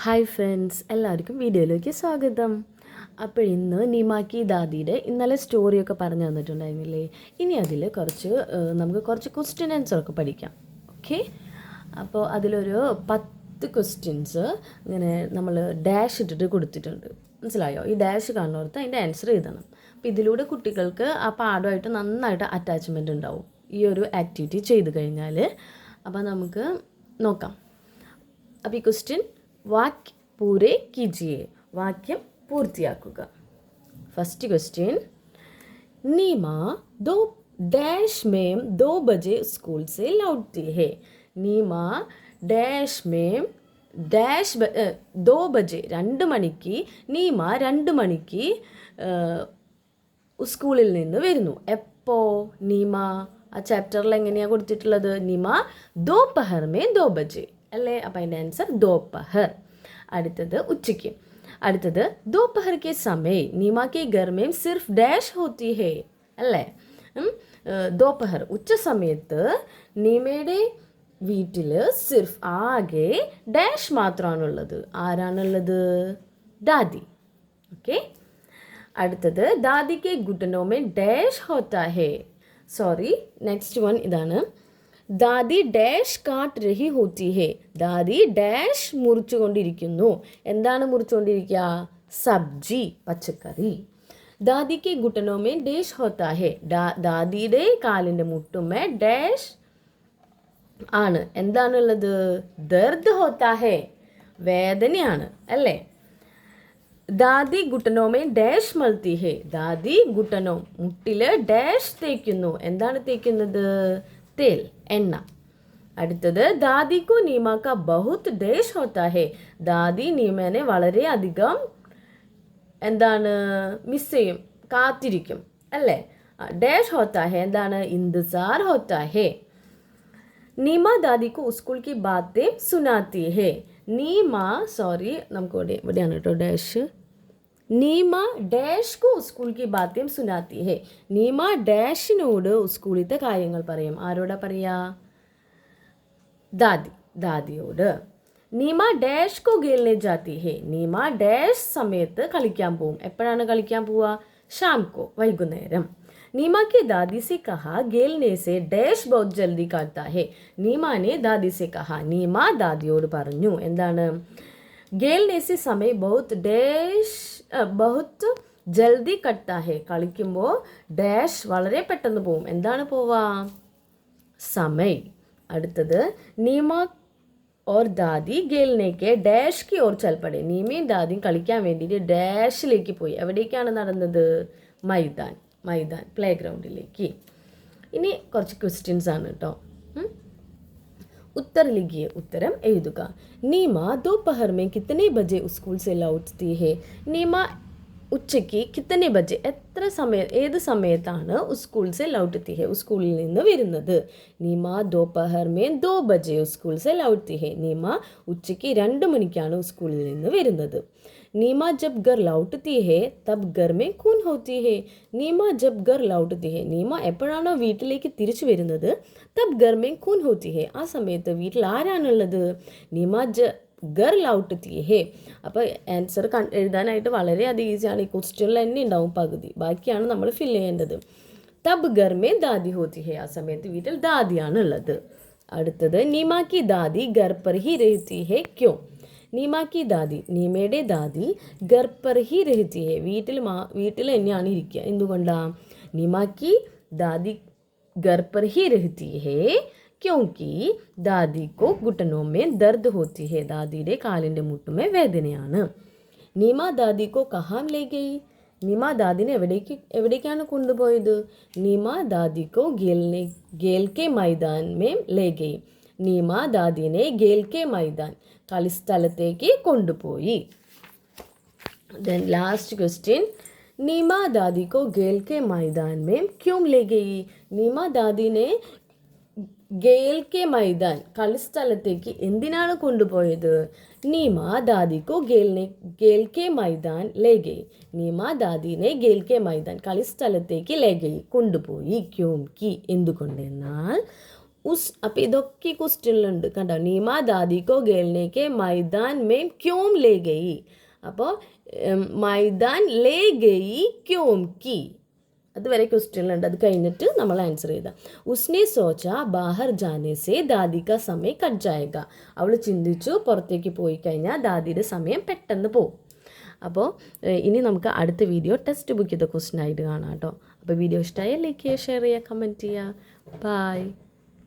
Hi friends, എല്ലാവർക്കും വീഡിയോയിലേക്ക് സ്വാഗതം. അപ്പോൾ ഇന്ന് നിമാക്കി ദാദിയുടെ ഇന്നലെ സ്റ്റോറിയൊക്കെ പറഞ്ഞു തന്നിട്ടുണ്ടായിരുന്നില്ലേ. ഇനി അതിൽ നമുക്ക് കുറച്ച് ക്വസ്റ്റ്യൻ ആൻസറൊക്കെ പഠിക്കാം. ഓക്കെ, അപ്പോൾ അതിലൊരു 10 ക്വസ്റ്റ്യൻസ് ഇങ്ങനെ നമ്മൾ ഡാഷ് ഇട്ടിട്ട് കൊടുത്തിട്ടുണ്ട്. മനസ്സിലായോ? ഈ ഡാഷ് കാണുന്നോർത്ത് അതിൻ്റെ ആൻസർ എഴുതണം. അപ്പോൾ ഇതിലൂടെ കുട്ടികൾക്ക് ആ പാഠമായിട്ട് നന്നായിട്ട് അറ്റാച്ച്മെൻറ്റ് ഉണ്ടാവും ഈ ഒരു ആക്ടിവിറ്റി ചെയ്ത് കഴിഞ്ഞാൽ. അപ്പോൾ നമുക്ക് നോക്കാം. അപ്പോൾ ഈ ക്വസ്റ്റ്യൻ वाक्य पूरे कीजिए. वाक्यम पूर्तियाकुगा. फर्स्ट क्वेश्चन, नीमा 2 बजे स्कूल से लौटती है. नीमा डैश में 2 बजे 2 മണിക്ക് നീമ 2 മണിക്ക് സ്കൂളിൽ നിന്ന് വരുന്നു. എപ്പോൾ? നീമ ആ ചാപ്റ്ററിൽ എങ്ങനെയാണ് കൊടുത്തിട്ടുള്ളത്? നീമ दोपहर में 2 बजे അല്ലേ? അപ്പം അതിൻ്റെ ആൻസർ दोपहर. അടുത്തത് ഉച്ചയ്ക്ക്. അടുത്തത് दोपहर के समय नीमा के घर में सिर्फ डैश होती है അല്ലേ? दोपहर ഉച്ച സമയത്ത് നീമയുടെ വീട്ടിൽ സിർഫ് ആകെ ഡാഷ് മാത്രമാണുള്ളത്. ആരാണുള്ളത്? ദാദി. ഓക്കെ. അടുത്തത് ദാദിക്ക് घुटनों में ഡാഷ് होता है. സോറി, നെക്സ്റ്റ് വൺ ഇതാണ്. ദാദി ഡാഷ് കാട്ട് രഹി ഹോത്തി ഹേ. ദാദി ഡാഷ് മുറിച്ചുകൊണ്ടിരിക്കുന്നു. എന്താണ് മുറിച്ചുകൊണ്ടിരിക്കുക? സബ്ജി, പച്ചക്കറി. ദാദിക്ക് ഗുട്ടനോമേ ഡാഷ് ഹോത്താ ഹേ. ദാദിയുടെ കാലിൻ്റെ മുട്ടുമേ ഡാഷ് ആണ്. എന്താണുള്ളത്? ദർദ് ഹോത്താ ഹേ, വേദനയാണ് അല്ലേ? ദാദി ഗുട്ടനോമേ ഡാഷ് മൽത്തി ഹേ. ദാദി ഗുട്ടനോ മുട്ടിൽ ഡാഷ് തേക്കുന്നു. എന്താണ് തേക്കുന്നത്? तेल, എണ്ണ. അടുത്തത് ദാദിക്കു നീമാക്ക ബഹുത് ഡേഷ് ഹോത്താ ഹേ. ദാദി നീമേനെ വളരെയധികം എന്താണ് മിസ് ചെയ്യും, കാത്തിരിക്കും അല്ലേ? ഡേഷ് ഹോത്താ ഹേ എന്താണ്? ഇന്തുസാർ ഹോത്താ ഹേ. നീമ ദാദിക്കു സ്കൂൾ കി ബാത്തേ സുനാത്തി ഹേ. നീമ സോറി, നമുക്ക് ഇവിടെയാണ് കേട്ടോ ഡാഷ്. നീമ ഡാഷ്കു സ്കൂൾ കി ബാത്യം സുനാത്തി ഹേ. നീമ ഡാഷിനോട് സ്കൂളിലത്തെ കാര്യങ്ങൾ പറയും. ആരോടാ പറയാ? ദാദിയോട്. നീമ ഡാഷ് കോ ഖേൽനെ ജാത്തി ഹേ. നീമ ഡാഷ് സമയത്ത് കളിക്കാൻ പോവും. എപ്പോഴാണ് കളിക്കാൻ പോവുക? ഷാം കോ, വൈകുന്നേരം. നീമ की दादी से कहा ഖേൽനെ से ഡാഷ് बहुत जल्दी काटता है. നീമാനെ ദാദി से कहा. നീമ ദാദിയോട് പറഞ്ഞു. എന്താണ്? ഖേൽനെ से समय बहुत ജൽദി കട്ടാ ഹേ. കളിക്കുമ്പോൾ ഡാഷ് വളരെ പെട്ടെന്ന് പോവും. എന്താണ് പോവാ? സമയ്. അടുത്തത് നീമ ഓർ ദാദി ഖേൽനേക്ക് ഡാഷ് കി ഓർ ചൽ പടേ. നീമയും ദാദിയും കളിക്കാൻ വേണ്ടിയിട്ട് ഡാഷിലേക്ക് പോയി. എവിടേക്കാണ് നടന്നത്? മൈതാൻ, പ്ലേ ഗ്രൗണ്ടിലേക്ക്. ഇനി കുറച്ച് ക്വസ്റ്റ്യൻസ് ആണ് കേട്ടോ. उत्तर लिखिए. उत्तरम एഴുതുക. नीम दोपहर में कितने बजे स्कूल से लौटती है. नीम ഉച്ചയ്ക്ക് കിത്തനെ ബജെ ഏത് സമയത്താണ് സ്കൂൾ സെ ലൗട്ടത്തി ഹെ, സ്കൂളിൽ നിന്ന് വരുന്നത്? നീമ ദോപഹർ മേ 2 ബജെ സ്കൂൾ സെ ലൗട്ടത്തി ഹെ. നീമ ഉച്ചയ്ക്ക് 2 മണിക്കാണ് സ്കൂളിൽ നിന്ന് വരുന്നത്. നീമ ജബ് ഗർ ലൗട്ടത്തി ഹെ തബ് ഗർ മേ കൂൻ ഹോത്തി ഹെ. നീമ ജബ് ഗർ ലൗട്ടത്തി ഹെ. നീമ എപ്പോഴാണോ വീട്ടിലേക്ക് തിരിച്ചു വരുന്നത്, തബ് ഗർ മേ കൂൻ ഹോത്തി ഹെ, ആ സമയത്ത് വീട്ടിൽ ആരാണുള്ളത്? നീമ ഗർ ലൗട്ടത്തി ഹേ. അപ്പോൾ ആൻസർ എഴുതാനായിട്ട് വളരെയധികം ഈസിയാണ്. ഈ ക്വസ്റ്റ്യനിൽ തന്നെ ഉണ്ടാവും പകുതി, ബാക്കിയാണ് നമ്മൾ ഫില്ല് ചെയ്യേണ്ടത്. തബ് ഗർ മേ ദാദി ഹോത്തി ഹേ, ആ സമയത്ത് വീട്ടിൽ ദാദിയാണ് ഉള്ളത്. അടുത്തത് നീമാക്കി ദാദി ഗർ പർ ഹി രഹത്തി ഹേ ക്യോ. നീമാക്കി ദാദി, നീമയുടെ ദാദി ഗർ പർ ഹി രഹത്തി ഹേ, വീട്ടിൽ തന്നെയാണ് ഇരിക്കുക. എന്തുകൊണ്ടാണ്? നീമാക്കി ദാദി ഗർ പർ ഹി രഹത്തി ഹേ ക്യോങ്കി ദാദിക്കോ घुटनों में दर्द होती है. ദാദിയുടെ കാലിൻ്റെ മുട്ടുമേ വേദനയാണ്. നീമ ദാദിക്കോ കഹാം ലേ ഗയി. നീമ ദാദിനെ എവിടേക്കാണ് കൊണ്ടുപോയത്? നീമ ദാദിക്കോ ഖേൽ കെ മൈദാൻ മേ ലേ ഗയി. നീമ ദാദിനെ ഖേൽ കെ മൈദാൻ, കളിസ്ഥലത്തേക്ക് കൊണ്ടുപോയി. ദെൻ ലാസ്റ്റ് ക്വസ്റ്റ്യൻ, നീമ ദാദിക്കോ ഖേൽ കെ മൈദാൻ മേ ക്യോം ലേ ഗയി. നീമ ദാദിനെ ഖേൽ കെ മൈദാൻ, കളിസ്ഥലത്തേക്ക് എന്തിനാണ് കൊണ്ടുപോയത്? നീമ ദാദിക്കോ ഖേൽ കെ മൈദാൻ ലേ ഗയി. നീമ ദാദിനെ ഖേൽ കെ മൈദാൻ, കളിസ്ഥലത്തേക്ക് ലേ ഗയി, കൊണ്ടുപോയി. ക്യോംകി, എന്തുകൊണ്ടെന്നാൽ അപ്പോൾ ഇതൊക്കെ ക്വസ്റ്റ്യനിലുണ്ട് കണ്ടോ. നീമ ദാദിക്കോ ഖേൽനെ മൈദാൻ മേം ക്യോം ലേ ഗയി. അപ്പോൾ മൈദാൻ ലേ ഗയി ക്യോം കി, അതുവരെ ക്വസ്റ്റ്യനിലുണ്ട്. അത് കഴിഞ്ഞിട്ട് നമ്മൾ ആൻസർ ചെയ്താൽ ഉസ്നെ സോച്ച ബാഹർ ജാനെ സെ ദാദി കാ സമയം കട്ട് ജായേഗ. അവൾ ചിന്തിച്ചു പുറത്തേക്ക് പോയി കഴിഞ്ഞാൽ ദാദിയുടെ സമയം പെട്ടെന്ന് പോകും. അപ്പോൾ ഇനി നമുക്ക് അടുത്ത വീഡിയോ ടെക്സ്റ്റ് ബുക്ക് ചെയ്ത ക്വസ്റ്റ്യൻ ആയിട്ട് കാണാം കേട്ടോ. അപ്പോൾ വീഡിയോ ഇഷ്ടമായാൽ ലൈക്ക് ചെയ്യുക, ഷെയർ ചെയ്യുക, കമൻറ്റ് ചെയ്യുക. ബൈ.